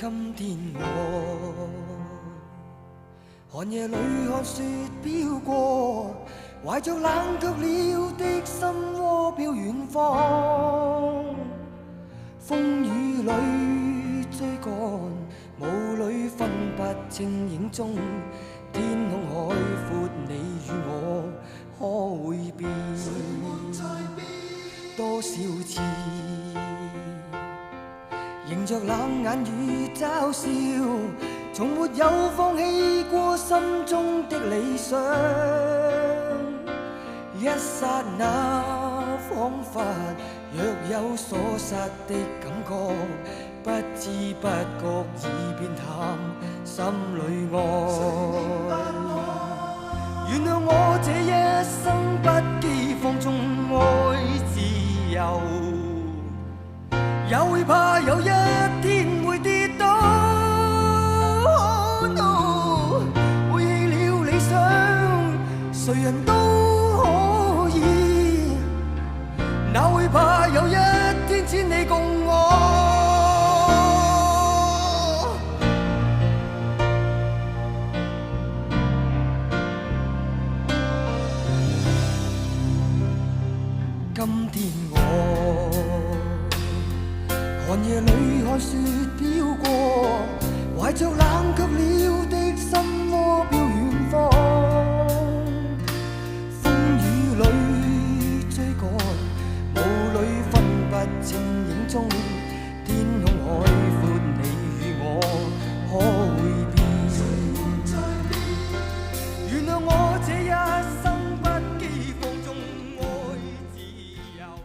今天我寒夜裏看雪飄過，懷着冷卻了的心窩飄遠方。風雨裏追趕，霧裏分不清影蹤。天空海闊，你與我可會變？多少次迎着冷眼與嘲笑，從沒有放棄過心中的理想。一剎那彷彿若有所失的感覺，不知不覺已變淡心裏愛。原諒我這一生不羈放縱愛自由，也會怕有一天會跌倒。背棄了理想，誰人都可以，哪會怕有一天千里共我。今天我寒夜裏看雪飄過，懷着冷卻了的心窩飄遠方。風雨裏追趕，霧裏分不清影蹤。